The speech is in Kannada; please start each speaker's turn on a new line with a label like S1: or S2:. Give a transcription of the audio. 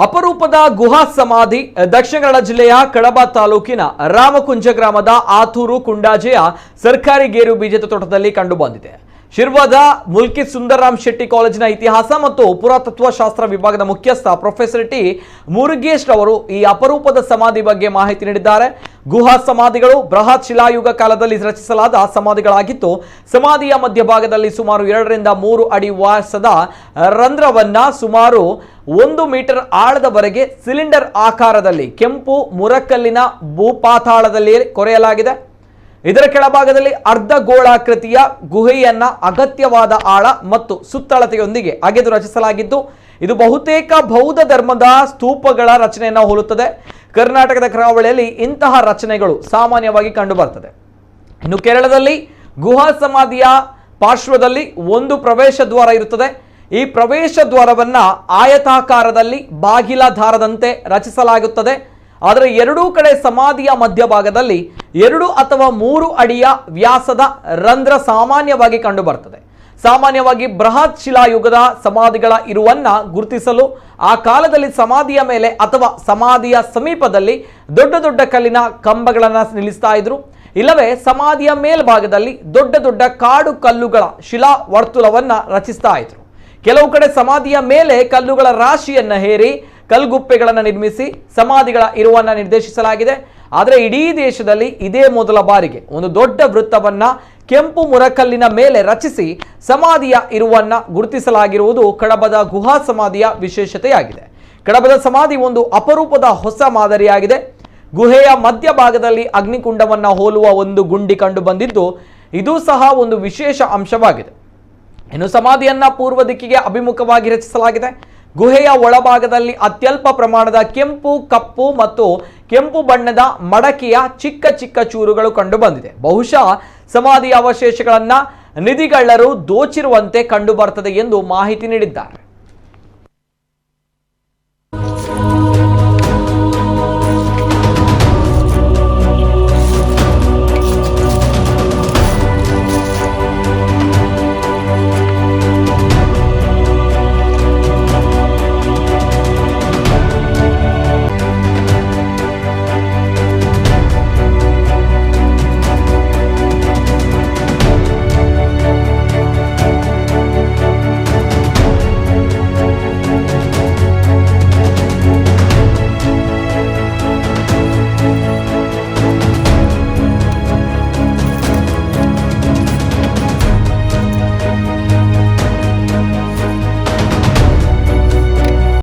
S1: ಅಪರೂಪದ ಗುಹಾ ಸಮಾಧಿ ದಕ್ಷಿಣ ಕನ್ನಡ ಜಿಲ್ಲೆಯ ಕಡಬ ತಾಲೂಕಿನ ರಾಮಕುಂಜ ಗ್ರಾಮದ ಆತೂರು ಕುಂಡಾಜೆಯ ಸರ್ಕಾರಿ ಗೇರು ಬೀಜದ ತೋಟದಲ್ಲಿ ಕಂಡುಬಂದಿದೆ. ಶಿರ್ವಾದ ಮುಲ್ಕಿ ಸುಂದರರಾಮ್ ಶೆಟ್ಟಿ ಕಾಲೇಜಿನ ಇತಿಹಾಸ ಮತ್ತು ಪುರಾತತ್ವ ಶಾಸ್ತ್ರ ವಿಭಾಗದ ಮುಖ್ಯಸ್ಥ ಪ್ರೊಫೆಸರ್ ಟಿ ಮುರುಗೇಶ್ ರವರು ಈ ಅಪರೂಪದ ಸಮಾಧಿ ಬಗ್ಗೆ ಮಾಹಿತಿ ನೀಡಿದ್ದಾರೆ. ಗುಹಾ ಸಮಾಧಿಗಳು ಬೃಹತ್ ಶಿಲಾಯುಗ ಕಾಲದಲ್ಲಿ ರಚಿಸಲಾದ ಸಮಾಧಿಗಳಾಗಿದ್ದು, ಸಮಾಧಿಯ ಮಧ್ಯಭಾಗದಲ್ಲಿ ಸುಮಾರು 2 ರಿಂದ 3 ಅಡಿ ವ್ಯಾಸದ ರಂಧ್ರವನ್ನ ಸುಮಾರು 1 ಮೀಟರ್ ಆಳದವರೆಗೆ ಸಿಲಿಂಡರ್ ಆಕಾರದಲ್ಲಿ ಕೆಂಪು ಮುರಕಲ್ಲಿನ ಭೂಪಾತಾಳದಲ್ಲಿ ಕೊರೆಯಲಾಗಿದೆ. ಇದರ ಕೆಳಭಾಗದಲ್ಲಿ ಅರ್ಧ ಗೋಳಾಕೃತಿಯ ಗುಹೆಯನ್ನ ಅಗತ್ಯವಾದ ಆಳ ಮತ್ತು ಸುತ್ತಳತೆಯೊಂದಿಗೆ ಅಗೆದು ರಚಿಸಲಾಗಿದ್ದು, ಇದು ಬಹುತೇಕ ಬೌದ್ಧ ಧರ್ಮದ ಸ್ತೂಪಗಳ ರಚನೆಯನ್ನು ಹೋಲುತ್ತದೆ. ಕರ್ನಾಟಕದ ಕರಾವಳಿಯಲ್ಲಿ ಇಂತಹ ರಚನೆಗಳು ಸಾಮಾನ್ಯವಾಗಿ ಕಂಡುಬರುತ್ತದೆ. ಇನ್ನು ಕೇರಳದಲ್ಲಿ ಗುಹಾ ಸಮಾಧಿಯ ಪಾರ್ಶ್ವದಲ್ಲಿ ಒಂದು ಪ್ರವೇಶ ದ್ವಾರ ಇರುತ್ತದೆ. ಈ ಪ್ರವೇಶ ದ್ವಾರವನ್ನ ಆಯತಾಕಾರದಲ್ಲಿ ಬಾಗಿಲ ದಾರದಂತೆ ರಚಿಸಲಾಗುತ್ತದೆ. ಆದರೆ ಎರಡೂ ಕಡೆ ಸಮಾಧಿಯ ಮಧ್ಯಭಾಗದಲ್ಲಿ 2 ಅಥವಾ 3 ಅಡಿಯ ವ್ಯಾಸದ ರಂಧ್ರ ಸಾಮಾನ್ಯವಾಗಿ ಕಂಡುಬರುತ್ತದೆ. ಸಾಮಾನ್ಯವಾಗಿ ಬೃಹತ್ ಶಿಲಾಯುಗದ ಸಮಾಧಿಗಳ ಇರುವನ್ನ ಗುರುತಿಸಲು ಆ ಕಾಲದಲ್ಲಿ ಸಮಾಧಿಯ ಮೇಲೆ ಅಥವಾ ಸಮಾಧಿಯ ಸಮೀಪದಲ್ಲಿ ದೊಡ್ಡ ದೊಡ್ಡ ಕಲ್ಲಿನ ಕಂಬಗಳನ್ನು ನಿಲ್ಲಿಸ್ತಾ ಇದ್ರು. ಇಲ್ಲವೇ ಸಮಾಧಿಯ ಮೇಲ್ಭಾಗದಲ್ಲಿ ದೊಡ್ಡ ದೊಡ್ಡ ಕಾಡು ಕಲ್ಲುಗಳ ಶಿಲಾ ವರ್ತುಲವನ್ನ ರಚಿಸ್ತಾ ಇದ್ರು. ಕೆಲವು ಕಡೆ ಸಮಾಧಿಯ ಮೇಲೆ ಕಲ್ಲುಗಳ ರಾಶಿಯನ್ನ ಹೇರಿ ಕಲ್ಗುಪ್ಪೆಗಳನ್ನು ನಿರ್ಮಿಸಿ ಸಮಾಧಿಗಳ ಇರುವನ್ನ ನಿರ್ದೇಶಿಸಲಾಗಿದೆ. ಆದರೆ ಇಡೀ ದೇಶದಲ್ಲಿ ಇದೇ ಮೊದಲ ಬಾರಿಗೆ ಒಂದು ದೊಡ್ಡ ವೃತ್ತವನ್ನ ಕೆಂಪು ಮುರಕಲ್ಲಿನ ಮೇಲೆ ರಚಿಸಿ ಸಮಾಧಿಯ ಇರುವನ್ನ ಗುರುತಿಸಲಾಗಿರುವುದು ಕಡಬದ ಗುಹಾ ಸಮಾಧಿಯ ವಿಶೇಷತೆಯಾಗಿದೆ. ಕಡಬದ ಸಮಾಧಿ ಒಂದು ಅಪರೂಪದ ಹೊಸ ಮಾದರಿಯಾಗಿದೆ. ಗುಹೆಯ ಮಧ್ಯಭಾಗದಲ್ಲಿ ಅಗ್ನಿಕುಂಡವನ್ನ ಹೋಲುವ ಒಂದು ಗುಂಡಿ ಕಂಡು ಬಂದಿದ್ದು, ಇದು ಸಹ ಒಂದು ವಿಶೇಷ ಅಂಶವಾಗಿದೆ. ಇನ್ನು ಸಮಾಧಿಯನ್ನ ಪೂರ್ವ ದಿಕ್ಕಿಗೆ ಅಭಿಮುಖವಾಗಿ ರಚಿಸಲಾಗಿದೆ. ಗುಹೆಯ ಒಳಭಾಗದಲ್ಲಿ ಅತ್ಯಲ್ಪ ಪ್ರಮಾಣದ ಕೆಂಪು, ಕಪ್ಪು ಮತ್ತು ಕೆಂಪು ಬಣ್ಣದ ಮಡಕೆಯ ಚಿಕ್ಕ ಚಿಕ್ಕ ಚೂರುಗಳು ಕಂಡು ಬಂದಿದೆ. ಬಹುಶಃ ಸಮಾಧಿಯ ಅವಶೇಷಗಳನ್ನ ನಿಧಿಗಳ್ಳರು ದೋಚಿರುವಂತೆ ಕಂಡು ಬರ್ತದೆ ಎಂದು ಮಾಹಿತಿ ನೀಡಿದ್ದಾರೆ.